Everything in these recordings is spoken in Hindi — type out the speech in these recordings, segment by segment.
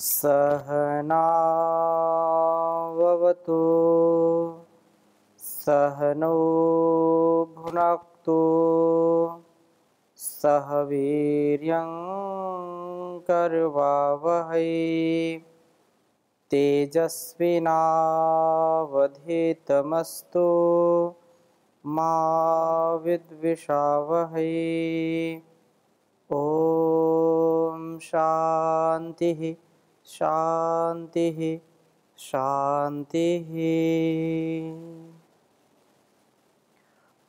सहनाववतु सहनौ भुनक्तु सह वीर्यं करवावहै तेजस्विनावधीतमस्तु मा विद्विषावहै। ओम शांति शांति शांति।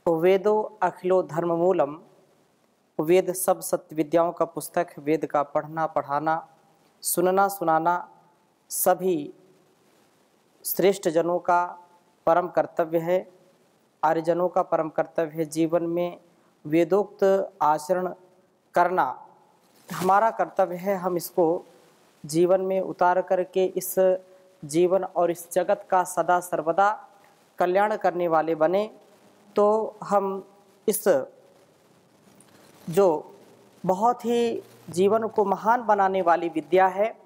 वेदो अखिलो धर्ममूलम। वेद सब सत्य विद्याओं का पुस्तक। वेद का पढ़ना पढ़ाना सुनना सुनाना सभी श्रेष्ठ जनों का परम कर्तव्य है, आर्यजनों का परम कर्तव्य है। जीवन में वेदोक्त आचरण करना हमारा कर्तव्य है। हम इसको जीवन में उतार करके इस जीवन और इस जगत का सदा सर्वदा कल्याण करने वाले बने, तो हम इस जो बहुत ही जीवन को महान बनाने वाली विद्या है,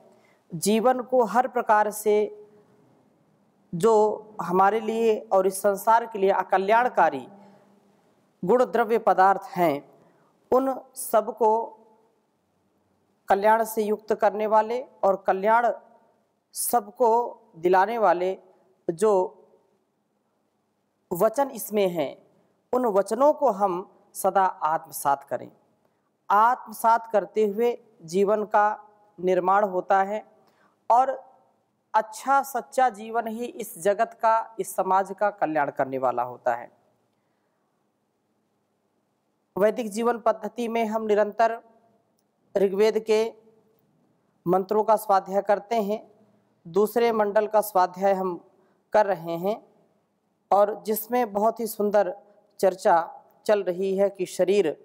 जीवन को हर प्रकार से जो हमारे लिए और इस संसार के लिए अकल्याणकारी गुण द्रव्य पदार्थ हैं, उन सब को कल्याण से युक्त करने वाले और कल्याण सबको दिलाने वाले जो वचन इसमें हैं, उन वचनों को हम सदा आत्मसात करें। आत्मसात करते हुए जीवन का निर्माण होता है और अच्छा सच्चा जीवन ही इस जगत का, इस समाज का कल्याण करने वाला होता है। वैदिक जीवन पद्धति में हम निरंतर ऋग्वेद के मंत्रों का स्वाध्याय करते हैं। दूसरे मंडल का स्वाध्याय हम कर रहे हैं और जिसमें बहुत ही सुंदर चर्चा चल रही है कि शरीर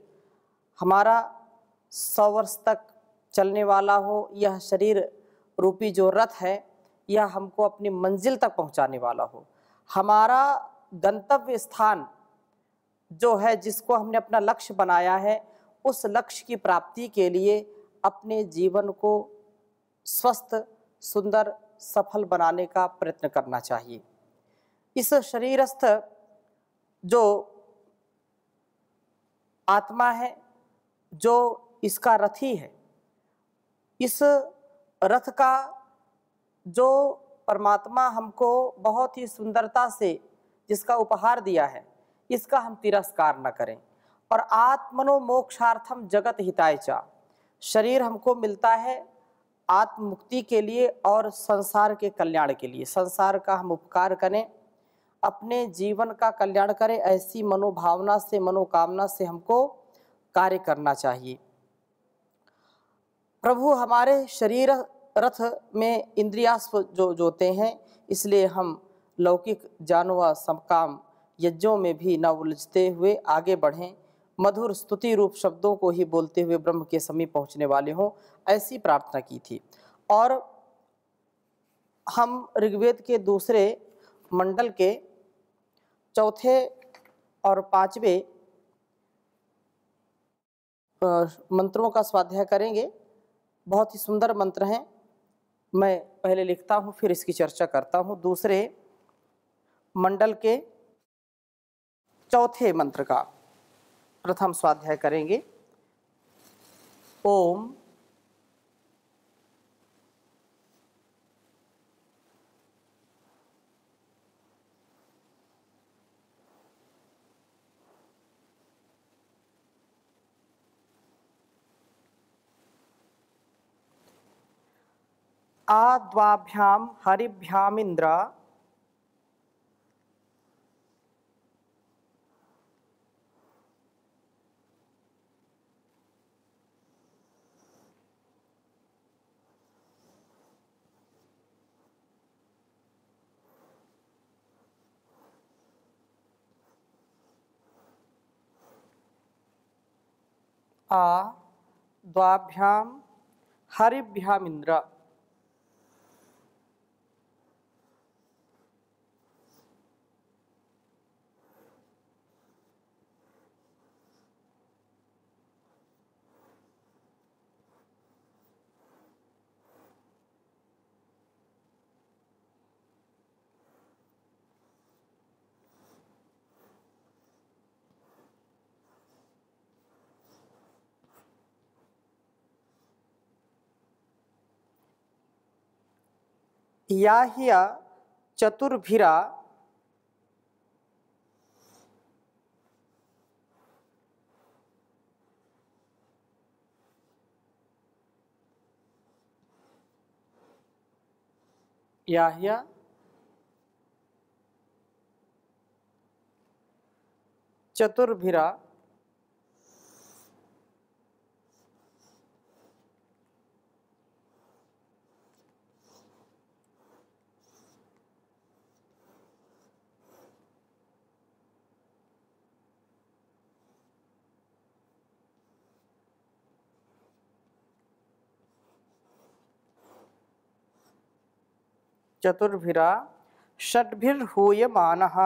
हमारा 100 वर्ष तक चलने वाला हो। यह शरीर रूपी जो रथ है, यह हमको अपनी मंजिल तक पहुंचाने वाला हो। हमारा गंतव्य स्थान जो है, जिसको हमने अपना लक्ष्य बनाया है, उस लक्ष्य की प्राप्ति के लिए अपने जीवन को स्वस्थ, सुंदर, सफल बनाने का प्रयत्न करना चाहिए। इस शरीरस्थ जो आत्मा है, जो इसका रथी है, इस रथ का जो परमात्मा हमको बहुत ही सुंदरता से जिसका उपहार दिया है, इसका हम तिरस्कार न करें। और आत्मनो मोक्षार्थम जगत हिताय च। शरीर हमको मिलता है आत्म मुक्ति के लिए और संसार के कल्याण के लिए। संसार का हम उपकार करें, अपने जीवन का कल्याण करें, ऐसी मनोभावना से, मनोकामना से हमको कार्य करना चाहिए। प्रभु हमारे शरीर रथ में इंद्रियास्व जो जोते हैं, इसलिए हम लौकिक जानवा समकाम यज्ञों में भी न उलझते हुए आगे बढ़ें, मधुर स्तुति रूप शब्दों को ही बोलते हुए ब्रह्म के समीप पहुंचने वाले हों, ऐसी प्रार्थना की थी। और हम ऋग्वेद के दूसरे मंडल के चौथे और पांचवें मंत्रों का स्वाध्याय करेंगे। बहुत ही सुंदर मंत्र हैं। मैं पहले लिखता हूँ, फिर इसकी चर्चा करता हूँ। दूसरे मंडल के चौथे मंत्र का प्रथम स्वाध्याय करेंगे। ओम आद्वाभ्याम हरिभ्यामिंद्र द्वाभ्याम हरिभ्यामिंद्र। या ह्य चतुर्भिरा या ह्य चतुर्भिरा चतुर्भिरा षड्भिर्हूयमानः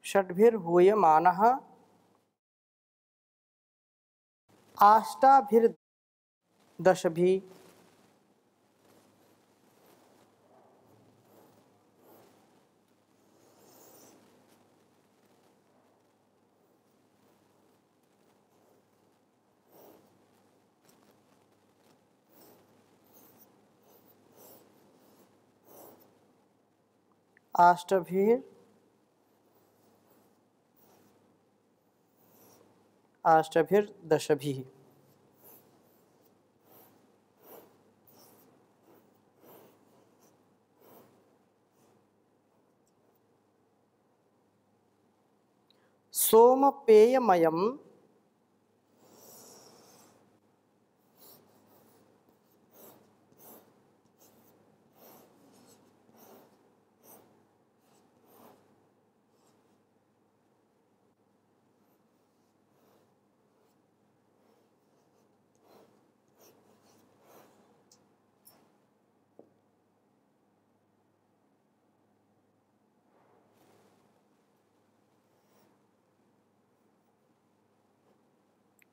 षड्भिर्हूयमानः आष्टाभिर्दशभिः आष्टाभिर्दशभिः सोमपेयमयम्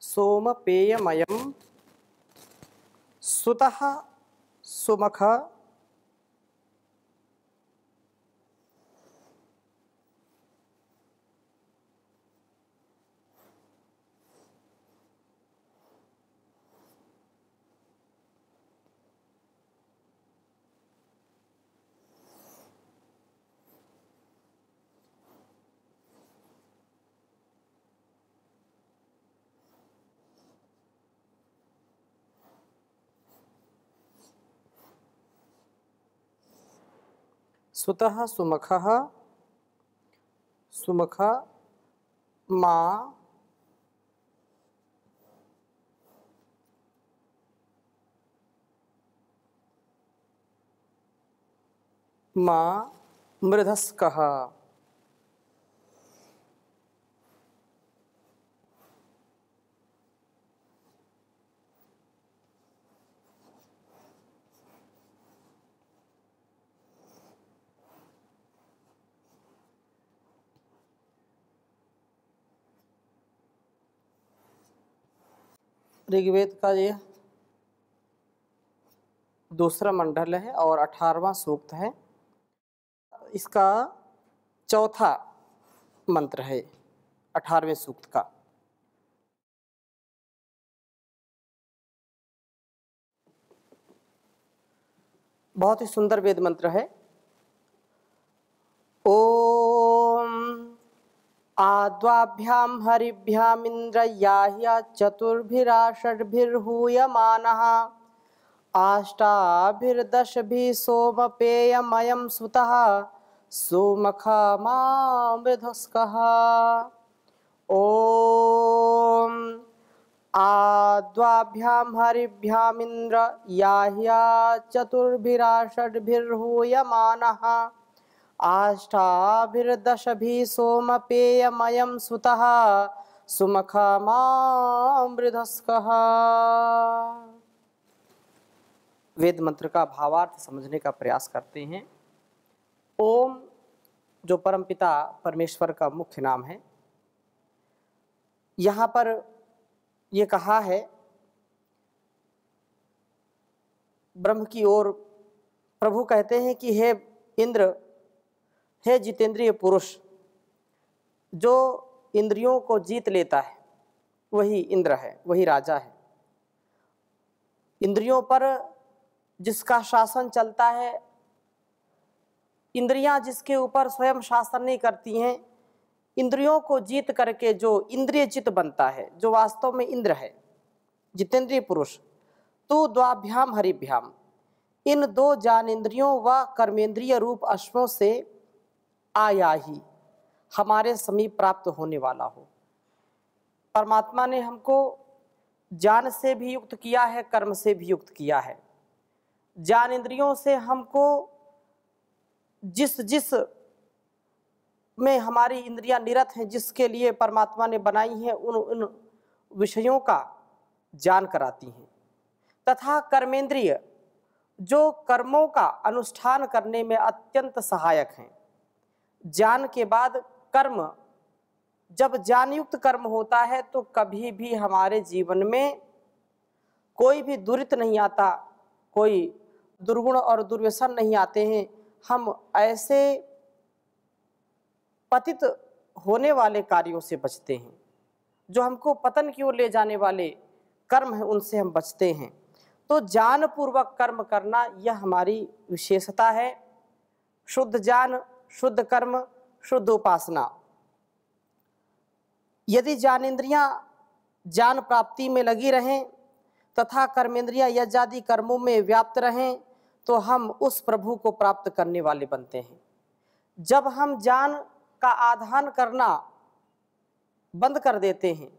सोमपेयमयम् सुतः सुमख सुतः सुमखः सुमख मा मा मृधस्कः ऋग्वेद का ये दूसरा मंडल है और 18वां सूक्त है। इसका चौथा मंत्र है 18वें सूक्त का। बहुत ही सुंदर वेद मंत्र है। ओम आद्वाभ्यां हरिभ्यामिन्द्र याह्य चतुर्भिरा षड्भिर्हूयमानः आष्टाभिर्दशभिः सोमपेयमयं सुतः सुमखमामृधस्कः। ॐ आद्वाभ्यां हरिभ्यामिन्द्र याह्य चतुर्भिरा षड्भिर्हूयमानः आष्टाभिर्दशभिः सोमपेयमयं सुतः सुमखमामृतस्कः। वेद मंत्र का भावार्थ समझने का प्रयास करते हैं। ओम जो परमपिता परमेश्वर का मुख्य नाम है, यहाँ पर ये कहा है ब्रह्म की ओर प्रभु कहते हैं कि हे इंद्र, हे जितेंद्रिय पुरुष, जो इंद्रियों को जीत लेता है वही इंद्र है, वही राजा है। इंद्रियों पर जिसका शासन चलता है, इंद्रियां जिसके ऊपर स्वयं शासन नहीं करती हैं, इंद्रियों को जीत करके जो इंद्रियचित बनता है, जो वास्तव में इंद्र है, जितेंद्रिय पुरुष, तो द्वाभ्याम हरिभ्याम, इन दो ज्ञानेन्द्रियों व कर्मेंद्रिय रूप अश्वों से आया ही हमारे समीप प्राप्त होने वाला हो। परमात्मा ने हमको ज्ञान से भी युक्त किया है, कर्म से भी युक्त किया है। ज्ञानेन्द्रियों से हमको जिस जिस में हमारी इंद्रियां निरत हैं, जिसके लिए परमात्मा ने बनाई हैं, उन विषयों का ज्ञान कराती हैं। तथा कर्मेंद्रिय जो कर्मों का अनुष्ठान करने में अत्यंत सहायक हैं। ज्ञान के बाद कर्म, जब ज्ञानयुक्त कर्म होता है तो कभी भी हमारे जीवन में कोई भी दुरित नहीं आता, कोई दुर्गुण और दुर्व्यसन नहीं आते हैं। हम ऐसे पतित होने वाले कार्यों से बचते हैं, जो हमको पतन की ओर ले जाने वाले कर्म हैं, उनसे हम बचते हैं। तो ज्ञान पूर्वक कर्म करना यह हमारी विशेषता है। शुद्ध ज्ञान, शुद्ध कर्म, शुद्ध उपासना। यदि ज्ञानेन्द्रियां ज्ञान प्राप्ति में लगी रहें तथा कर्मेंद्रियां यज्ञादि कर्मों में व्याप्त रहें, तो हम उस प्रभु को प्राप्त करने वाले बनते हैं। जब हम ज्ञान का आधान करना बंद कर देते हैं,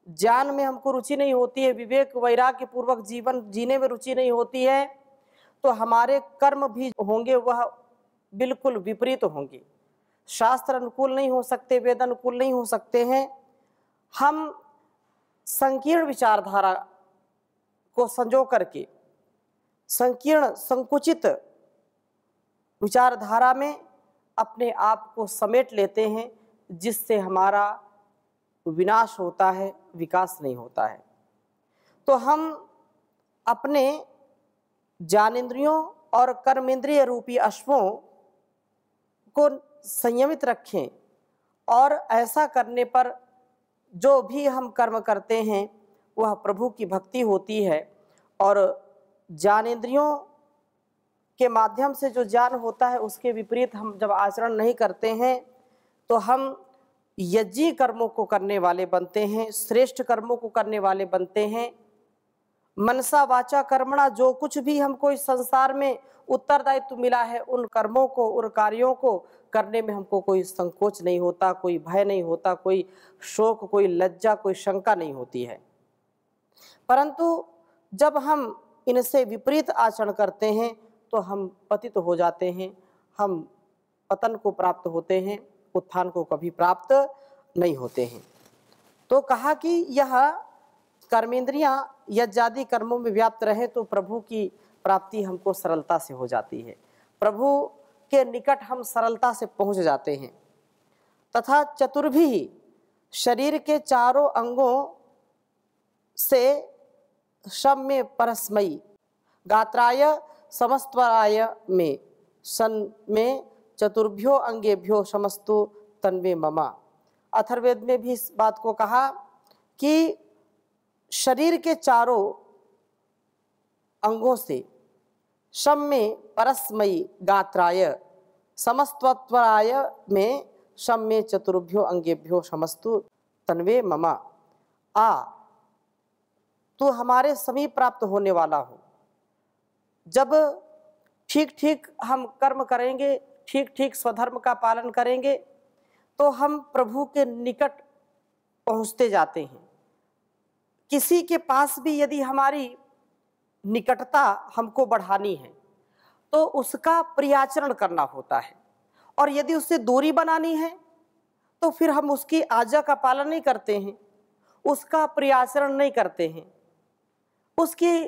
ज्ञान में हमको रुचि नहीं होती है, विवेक वैराग्य पूर्वक जीवन जीने में रुचि नहीं होती है, तो हमारे कर्म भी होंगे वह बिल्कुल विपरीत होंगे। शास्त्र अनुकूल नहीं हो सकते, वेद अनुकूल नहीं हो सकते हैं। हम संकीर्ण विचारधारा को संजो करके संकीर्ण संकुचित विचारधारा में अपने आप को समेट लेते हैं, जिससे हमारा विनाश होता है, विकास नहीं होता है। तो हम अपने ज्ञानेन्द्रियों और कर्मेंद्रिय रूपी अश्वों को संयमित रखें, और ऐसा करने पर जो भी हम कर्म करते हैं वह प्रभु की भक्ति होती है। और ज्ञानेन्द्रियों के माध्यम से जो ज्ञान होता है उसके विपरीत हम जब आचरण नहीं करते हैं तो हम यज्ञी कर्मों को करने वाले बनते हैं, श्रेष्ठ कर्मों को करने वाले बनते हैं। मनसा वाचा कर्मणा, जो कुछ भी हमको इस संसार में उत्तरदायित्व मिला है, उन कर्मों को, उन कार्यों को करने में हमको कोई संकोच नहीं होता, कोई भय नहीं होता, कोई शोक, कोई लज्जा, कोई शंका नहीं होती है। परंतु जब हम इनसे विपरीत आचरण करते हैं तो हम पतित हो जाते हैं, हम पतन को प्राप्त होते हैं, उत्थान को कभी प्राप्त नहीं होते हैं। तो कहा कि यह कर्मेंद्रियां यज्ञादि कर्मों में व्याप्त रहे तो प्रभु की प्राप्ति हमको सरलता से हो जाती है, प्रभु के निकट हम सरलता से पहुंच जाते हैं। तथा चतुर्भी, शरीर के चारों अंगों से शम में परस्मयी, गात्राय समस्त्वराय में सन में चतुर्भ्यो अंगेभ्यो समस्तु तन्वे ममा। अथर्ववेद में भी इस बात को कहा कि शरीर के चारों अंगों से शम में परस्मयी गात्राय समस्त्वराय में शम में चतुर्भ्यो अंगेभ्यो समस्तु तन्वे ममा। तो हमारे समीप प्राप्त होने वाला हो। जब ठीक ठीक हम कर्म करेंगे, ठीक ठीक स्वधर्म का पालन करेंगे, तो हम प्रभु के निकट पहुंचते जाते हैं। किसी के पास भी यदि हमारी निकटता हमको बढ़ानी है तो उसका प्रियाचरण करना होता है, और यदि उससे दूरी बनानी है तो फिर हम उसकी आज्ञा का पालन नहीं करते हैं। उसका प्रियाचरण नहीं करते हैं। उसकी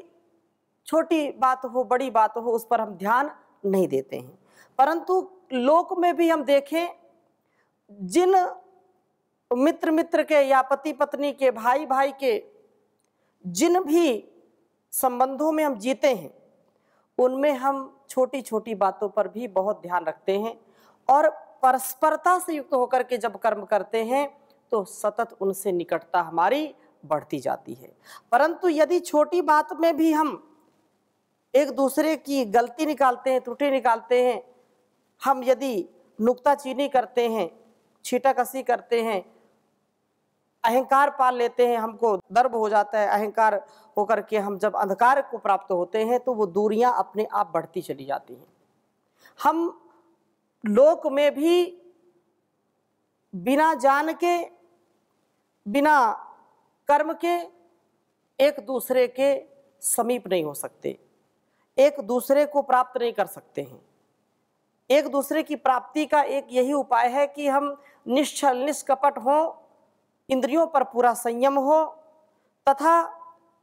छोटी बात हो बड़ी बात हो उस पर हम ध्यान नहीं देते हैं। परंतु लोक में भी हम देखें, जिन मित्र के या पति पत्नी के, भाई भाई के, जिन भी संबंधों में हम जीते हैं, उनमें हम छोटी छोटी बातों पर भी बहुत ध्यान रखते हैं और परस्परता से युक्त होकर के जब कर्म करते हैं तो सतत उनसे निकटता हमारी बढ़ती जाती है। परंतु यदि छोटी बात में भी हम एक दूसरे की गलती निकालते हैं, त्रुटि निकालते हैं, हम यदि नुक्ताचीनी करते हैं, छीटाकसी करते हैं, अहंकार पाल लेते हैं, हमको गर्व हो जाता है, अहंकार होकर के हम जब अंधकार को प्राप्त होते हैं तो वो दूरियां अपने आप बढ़ती चली जाती हैं। हम लोक में भी बिना जान के, बिना कर्म के एक दूसरे के समीप नहीं हो सकते, एक दूसरे को प्राप्त नहीं कर सकते हैं। एक दूसरे की प्राप्ति का एक यही उपाय है कि हम निश्चल निष्कपट हों, इंद्रियों पर पूरा संयम हो तथा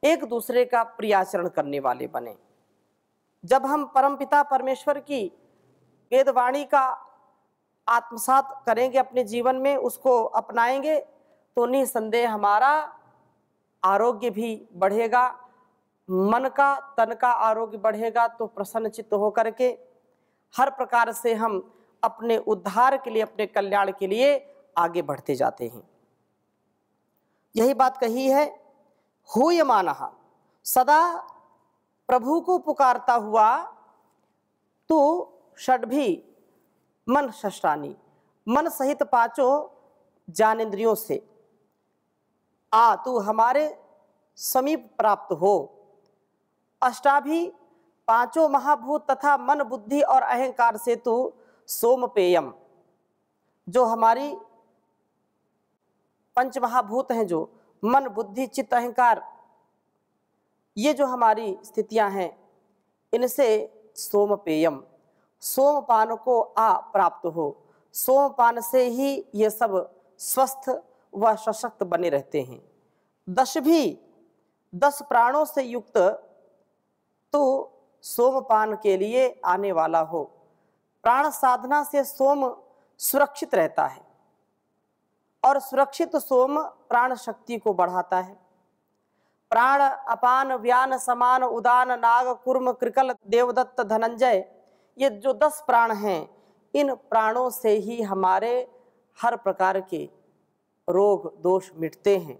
एक दूसरे का प्रियाचरण करने वाले बने। जब हम परमपिता परमेश्वर की वेदवाणी का आत्मसात करेंगे, अपने जीवन में उसको अपनाएंगे, तो निसंदेह हमारा आरोग्य भी बढ़ेगा, मन का तन का आरोग्य बढ़ेगा। तो प्रसन्न चित्त होकर के हर प्रकार से हम अपने उद्धार के लिए, अपने कल्याण के लिए आगे बढ़ते जाते हैं। यही बात कही है, हूयमानः सदा प्रभु को पुकारता हुआ तू षड्भी मन षष्ठानी, मन सहित पांचों ज्ञानेंद्रियों से तू हमारे समीप प्राप्त हो। अष्टाभी पांचों महाभूत तथा मन बुद्धि और अहंकार से तू सोमपेयम, जो हमारी पंच महाभूत हैं, जो मन बुद्धि चित्त अहंकार, ये जो हमारी स्थितियां हैं, इनसे सोमपेयम, सोमपान को प्राप्त हो। सोमपान से ही ये सब स्वस्थ व सशक्त बने रहते हैं। दस प्राणों से युक्त तो सोमपान के लिए आने वाला हो। प्राण साधना से सोम सुरक्षित रहता है और सुरक्षित सोम प्राण शक्ति को बढ़ाता है। प्राण अपान व्यान समान उदान नाग कुर्म कृकल देवदत्त धनंजय, ये जो 10 प्राण हैं, इन प्राणों से ही हमारे हर प्रकार के रोग दोष मिटते हैं।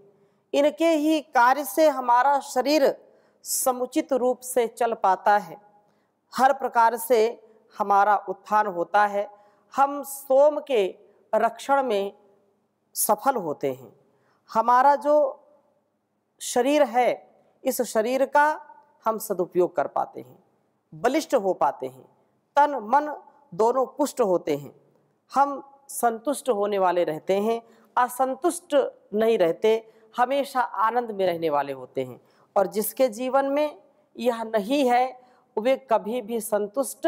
इनके ही कार्य से हमारा शरीर समुचित रूप से चल पाता है, हर प्रकार से हमारा उत्थान होता है, हम सोम के रक्षण में सफल होते हैं। हमारा जो शरीर है, इस शरीर का हम सदुपयोग कर पाते हैं, बलिष्ठ हो पाते हैं, तन मन दोनों पुष्ट होते हैं, हम संतुष्ट होने वाले रहते हैं, असंतुष्ट नहीं रहते, हमेशा आनंद में रहने वाले होते हैं। और जिसके जीवन में यह नहीं है, वे कभी भी संतुष्ट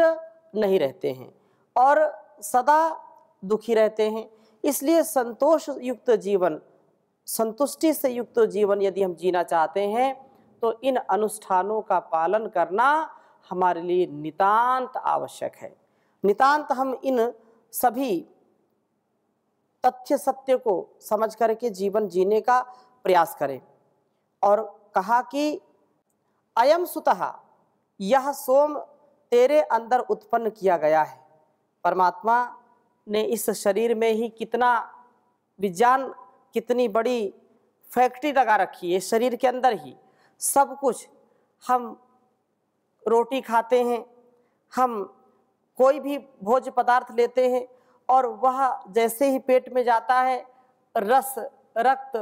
नहीं रहते हैं और सदा दुखी रहते हैं। इसलिए संतोष युक्त जीवन, संतुष्टि से युक्त जीवन यदि हम जीना चाहते हैं तो इन अनुष्ठानों का पालन करना हमारे लिए नितांत आवश्यक है। नितांत हम इन सभी तथ्य सत्य को समझ करके जीवन जीने का प्रयास करें। और कहा कि अयम सुतः, यह सोम तेरे अंदर उत्पन्न किया गया है। परमात्मा ने इस शरीर में ही कितना विज्ञान, कितनी बड़ी फैक्ट्री लगा रखी है, शरीर के अंदर ही सब कुछ। हम रोटी खाते हैं, हम कोई भी भोज्य पदार्थ लेते हैं और वह जैसे ही पेट में जाता है, रस, रक्त,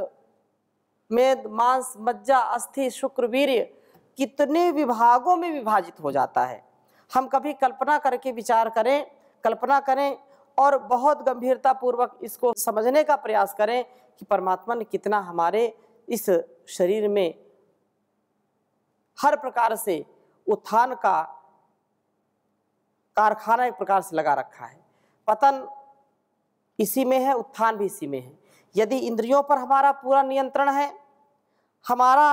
मेद, मांस, मज्जा, अस्थि, शुक्र, वीर्य कितने विभागों में विभाजित हो जाता है। हम कभी कल्पना करके विचार करें, कल्पना करें और बहुत गंभीरता पूर्वक इसको समझने का प्रयास करें कि परमात्मा ने कितना हमारे इस शरीर में हर प्रकार से उत्थान का कारखाना एक प्रकार से लगा रखा है। पतन इसी में है, उत्थान भी इसी में है। यदि इंद्रियों पर हमारा पूरा नियंत्रण है हमारा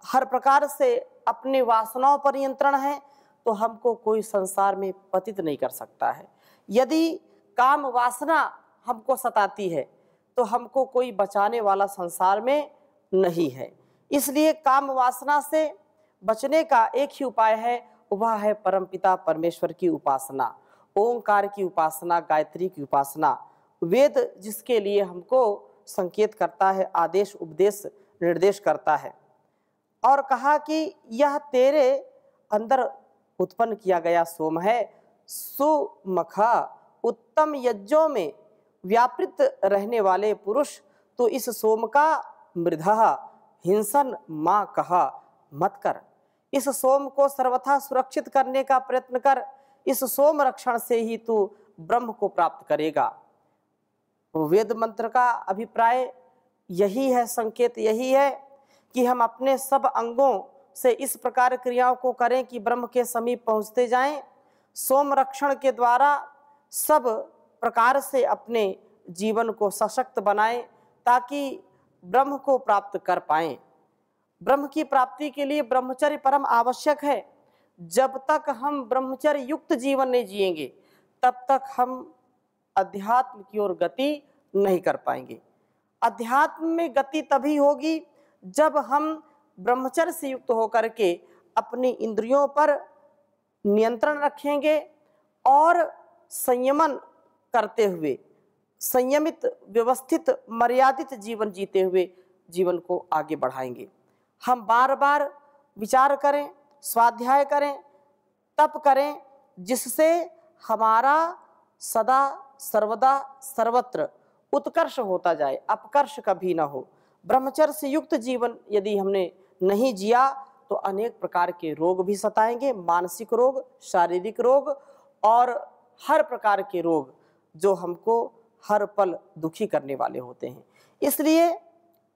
हर प्रकार से अपने वासनाओं पर नियंत्रण है, तो हमको कोई संसार में पतित नहीं कर सकता है। यदि काम वासना हमको सताती है तो हमको कोई बचाने वाला संसार में नहीं है। इसलिए काम वासना से बचने का एक ही उपाय है, वह है परमपिता परमेश्वर की उपासना, ओंकार की उपासना, गायत्री की उपासना। वेद जिसके लिए हमको संकेत करता है, आदेश उपदेश निर्देश करता है, और कहा कि यह तेरे अंदर उत्पन्न किया गया सोम है, सुमखा उत्तम यज्ञों में व्यापृत रहने वाले पुरुष, तो इस सोम का मृधा हिंसन माँ कहा मत कर। इस सोम को सर्वथा सुरक्षित करने का प्रयत्न कर, इस सोम रक्षण से ही तू ब्रह्म को प्राप्त करेगा। वेद मंत्र का अभिप्राय यही है, संकेत यही है कि हम अपने सब अंगों से इस प्रकार क्रियाओं को करें कि ब्रह्म के समीप पहुंचते जाएं। सोम रक्षण के द्वारा सब प्रकार से अपने जीवन को सशक्त बनाएं ताकि ब्रह्म को प्राप्त कर पाएं। ब्रह्म की प्राप्ति के लिए ब्रह्मचर्य परम आवश्यक है। जब तक हम ब्रह्मचर्य युक्त जीवन नहीं जिएंगे तब तक हम अध्यात्म की ओर गति नहीं कर पाएंगे। अध्यात्म में गति तभी होगी जब हम ब्रह्मचर्य से युक्त होकर के अपनी इंद्रियों पर नियंत्रण रखेंगे और संयमन करते हुए, संयमित व्यवस्थित मर्यादित जीवन जीते हुए जीवन को आगे बढ़ाएंगे। हम बार बार विचार करें, स्वाध्याय करें, तप करें, जिससे हमारा सदा सर्वदा सर्वत्र उत्कर्ष होता जाए, अपकर्ष कभी ना हो। ब्रह्मचर्य से युक्त जीवन यदि हमने नहीं जिया तो अनेक प्रकार के रोग भी सताएंगे, मानसिक रोग, शारीरिक रोग और हर प्रकार के रोग जो हमको हर पल दुखी करने वाले होते हैं। इसलिए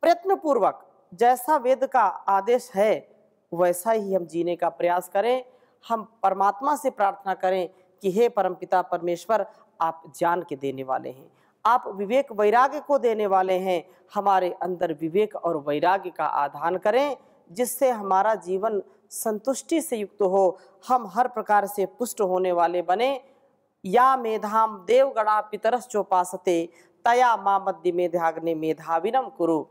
प्रयत्नपूर्वक जैसा वेद का आदेश है वैसा ही हम जीने का प्रयास करें। हम परमात्मा से प्रार्थना करें कि हे परमपिता परमेश्वर, आप ज्ञान के देने वाले हैं, आप विवेक वैराग्य को देने वाले हैं। हमारे अंदर विवेक और वैराग्य का आधान करें जिससे हमारा जीवन संतुष्टि से युक्त हो, हम हर प्रकार से पुष्ट होने वाले बने। या मेधाम देवगणा पितरश्चोपासते तया मामद्य मेधाग्ने मेधाविनम कुरु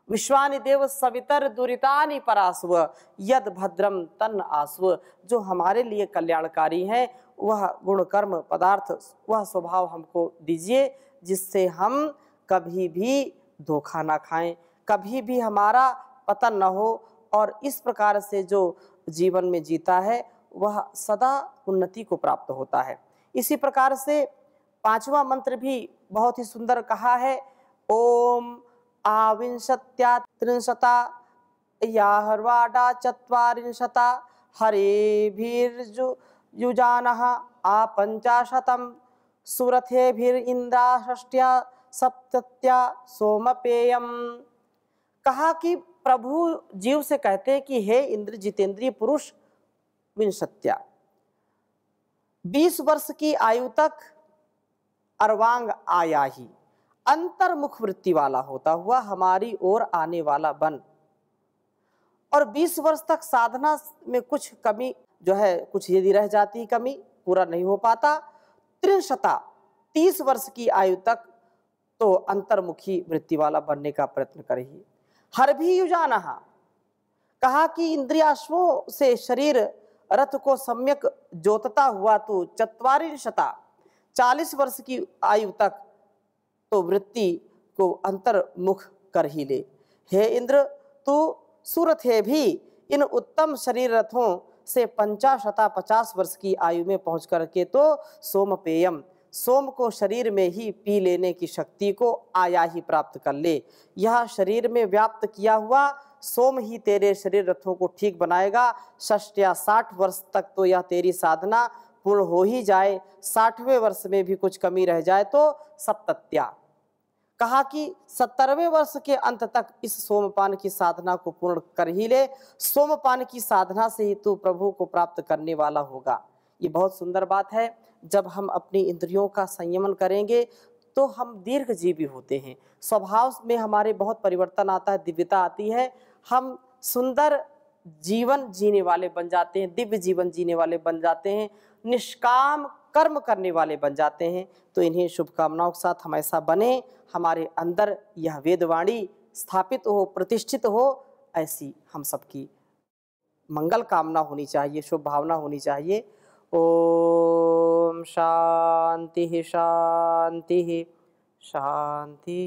विश्वानि देव सवितर दुरितानि परास्व यद भद्रम तन आस्व। जो हमारे लिए कल्याणकारी हैं वह गुण कर्म पदार्थ, वह स्वभाव हमको दीजिए जिससे हम कभी भी धोखा ना खाएं, कभी भी हमारा पतन न हो, और इस प्रकार से जो जीवन में जीता है वह सदा उन्नति को प्राप्त होता है। इसी प्रकार से पांचवा मंत्र भी बहुत ही सुंदर कहा है, ओम आविंशत्या त्रिंशता याहर्वाडा चत्वारिंशता हरेभिर्युजानः आ पंचाशतम सुरथेभिरिंद्रा षष्ट्या सप्तत्या सोमपेयम। कहा कि प्रभु जीव से कहते हैं कि हे इंद्र जितेंद्रिय पुरुष, विंशत्या 20 वर्ष की आयु तक अर्वांग आया ही अंतर्मुख वृत्ति वाला होता हुआ हमारी ओर आने वाला बन, और 20 वर्ष तक साधना में कुछ कमी जो है, कुछ यदि रह जाती कमी, पूरा नहीं हो पाता, त्रिशता 30 वर्ष की आयु तक तो अंतर्मुखी वृत्ति वाला बनने का प्रयत्न करेगी। हर भी युजाना, कहा कि इंद्रियाश्वों से शरीर रथ को सम्यक जोतता हुआ तो 40 वर्ष की आयु तक तो वृत्ति को अंतर्मुख कर ही ले। हे इंद्र, तू सूरथ है भी इन उत्तम शरीर रथों से 50 वर्ष की आयु में पहुंच करके तो सोमपेयम, सोम को शरीर में ही पी लेने की शक्ति को आया ही प्राप्त कर ले। यह शरीर में व्याप्त किया हुआ सोम ही तेरे शरीर रथों को ठीक बनाएगा। 60 वर्ष तक तो यह तेरी साधना पूर्ण हो ही जाए, 60वें वर्ष में भी कुछ कमी रह जाए तो सप्तत्या, कहा कि 70वें वर्ष के अंत तक इस सोमपान की साधना को पूर्ण कर ही ले। सोमपान की साधना से ही तू प्रभु को प्राप्त करने वाला होगा। ये बहुत सुंदर बात है। जब हम अपनी इंद्रियों का संयमन करेंगे तो हम दीर्घजीवी होते हैं, स्वभाव में हमारे बहुत परिवर्तन आता है, दिव्यता आती है। हम सुंदर जीवन जीने वाले बन जाते हैं, दिव्य जीवन जीने वाले बन जाते हैं, निष्काम कर्म करने वाले बन जाते हैं। तो इन्हीं शुभकामनाओं के साथ हम ऐसा बने, हमारे अंदर यह वेदवाणी स्थापित हो, प्रतिष्ठित हो, ऐसी हम सबकी मंगल कामना होनी चाहिए, शुभ भावना होनी चाहिए। ओम शांति शांति शांति।